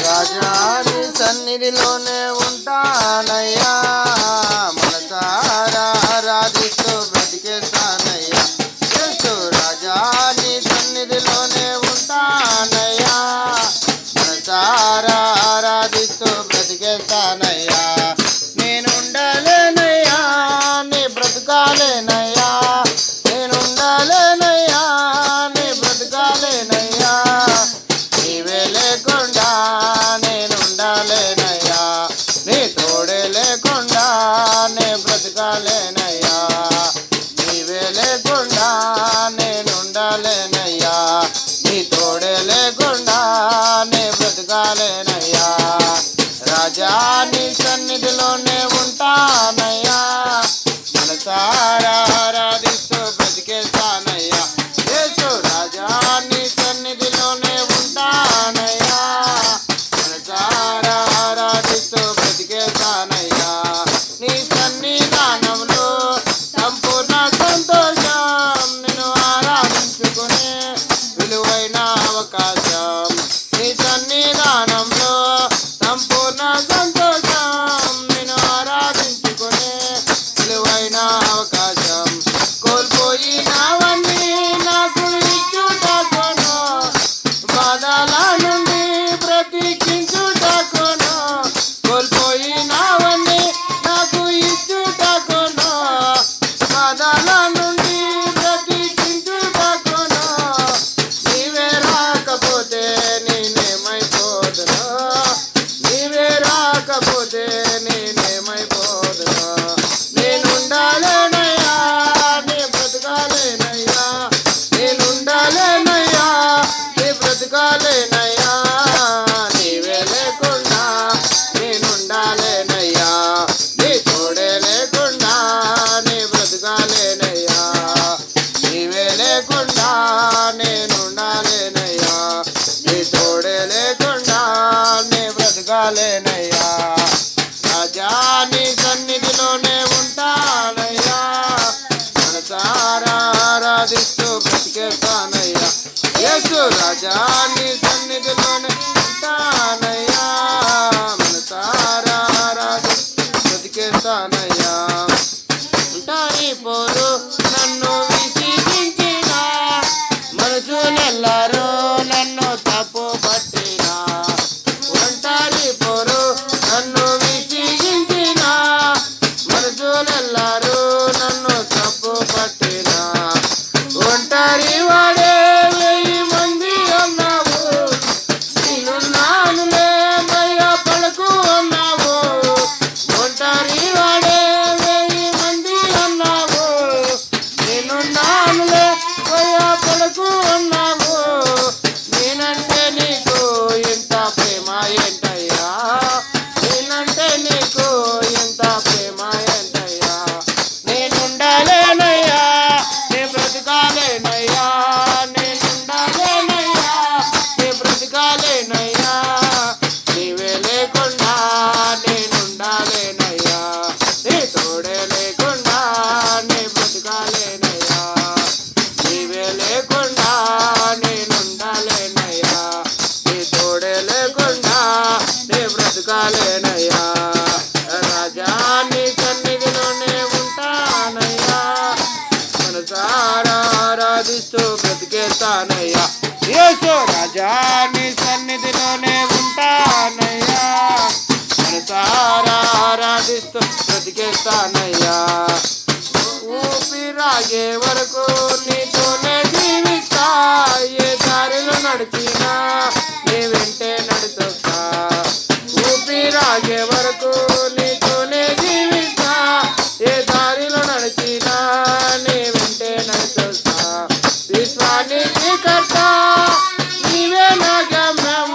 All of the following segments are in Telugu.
రాజాని సన్నిధిలోనే ఉంటానయ్యా, మనసారా ఆరాధిస్తూ బ్రతికేస్తానయ్యా. యేసు రాజాని సన్నిధిలోనే ఉంటానయ్యా, మనసారా ఆరాధిస్తూ బ్రతికేస్తానయ్యా. నేనుండలేనయ్యా, నీ బ్రతకాలేనయ్యా, నేనుండలేనయ్యా, నీ బ్రతకాలేనయ్యా. నీవే లేకుండా నేనుండలేనయ్యా, నీ తోడే లేకుండా నే బ్రతకాలేనయ్యా. నీవే లేకుండా నేనుండలేనయ్యా, నీ తోడే లేకుండా నే బ్రతకాలేనయ్యా. రాజా నీ సన్నిధిలోనే ఉంటానయ్యా, మనసారా ఆరాధిస్తూ బ్రతికేస్తానయ్యా. యేసు రాజా నీ సన్నిధిలోనే ఉంటానయ్యా, మనసారా ఆరాధిస్తూ బ్రతికేస్తానయ్యా. నీ సన్నిధానంలో సంపూర్ణ సంతోషం, నిన్ను ఆరాధించుకునే విలువైన అవకాశం. నీ సన్నిధానంలో సంపూర్ణ సంతోషం, నిన్ను ఆరాధించుకునే విలువైన అవకాశం. కోల్పోయినవన్నీ నాకు ఇచ్చుటకును, బాధల నుండి బ్రతికించుటకును. కోల్పోయినవన్నీ నాకు ఇచ్చుటకును, బాధల నుండి బ్రతికించుటకును. నీవే రాకపోతే నేనేమైపోదును, నీవే రాకపోతే నేనేమైపోదును. నేనుండాలేనయ్యా, నీ బ్రతకాలేనయ్యా, నేనుండాలేనయ్యా, నీ బ్రతకాలేనయ్యా. నీవే లేకుండా నేనుండాలేనయ్యా, నీ తోడే లేకుండా నీ బ్రతకాలేనయ్యా. నీవే లేకుండా నేనుండాలేనయ్యా, నీ తోడే లేకుండా నీ బ్రతకాలేనయ్యా. రాజా నీ సన్నిధిలోనే ఉంటానయ్యా, మనసారా ఆరాధిస్తూ బ్రతికేస్తానయ్యా. యేసు రాజా నీ సన్నిధిలోనే ఉంటానయ్యా, మనసారా ఆరాధిస్తూ బ్రతికేస్తానయ్యా. ఉంటాయి పోరు నన్ను విసిగించిన, మనుషులెల్లరూ నన్ను తప్పు పట్టిన. ఒంటరి పోరు నన్ను విసిగించిన, మనుషులెల్లరూ నన్ను తప్పు పట్టిన. ఒంటరి వాడే 1000 మంది అన్నావు, నేనున్నానులే భయపడకు అన్నావు. ఒంటరి వాడే 1000 మంది అన్నావు, నేనున్నానులే భయపడకు అన్నావు. నేనంటే నీకు ఎంత ప్రేమ ఏంటయ్యా, నేనంటే నీకు ఎంత ప్రేమ ఏంటయ్యా. నేనుండాలేనయ్యా, నీ బ్రతకాలేనయ్యా, నేనుండాలేనయ్యా, నీ బ్రతకాలేనయ్యా. నీవే లేకుండా నేనుండాలేనయ్యా, నీ తోడే లేకుండా నీ బ్రతకాలేనయ్యా. నీవే లేకుండా నేనుండాలేనయ్యా, నీ తోడే లేకుండా నీ బ్రతకాలేనయ్యా. రాజా నీ సన్నిధిలోనే ఉంటానయ్యా, మనసారా ఆరాధిస్తూ బ్రతికేస్తానయ్యా. యేసు రాజా నీ సన్నిధిలోనే ఉంటానయ్యా, మనసారా ఆరాధిస్తూ బ్రతికేస్తానయ్యా. ఊపిరాగే వరకు నీతోనే జీవిస్తా, ఏ దారిలో నడిచినా నీ వెంటే నడుచొస్తా. ఊపిరాగే వరకు నీతోనే జీవిస్తా, ఏ దారిలో నడిచినా నీ వెంటే నడుచొస్తా. విశ్వానికి కర్త నీవే నా గమ్యం,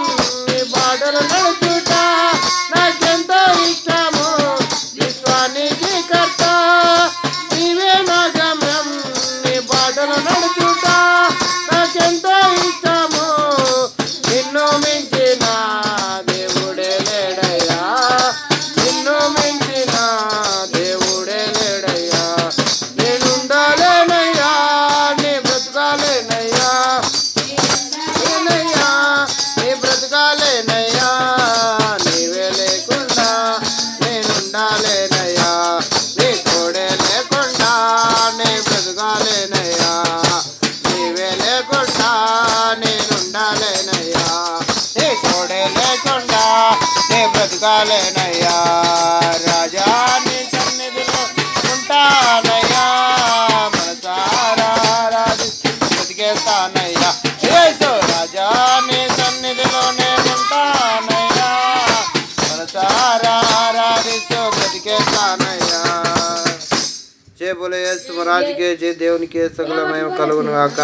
నీ బాటలు నడుచుట నాకెంతో ఇష్టము. విశ్వానికి బ్రతకాలేనయ్యా రాజా నీ సన్నిధిలో ఉంటానయ్యా మనసారా ఆరాధిస్తూ బ్రతికేస్తానయ్యా యేసు రాజా నీ సన్నిధిలో నేనుంటానయ్యా మనసారా ఆరాధిస్తూ బ్రతికేస్తానయ్యా జై బోలో యేసు మహారాజ్ కే జై దేవునికి సకల మహిమ కలుగును గాక.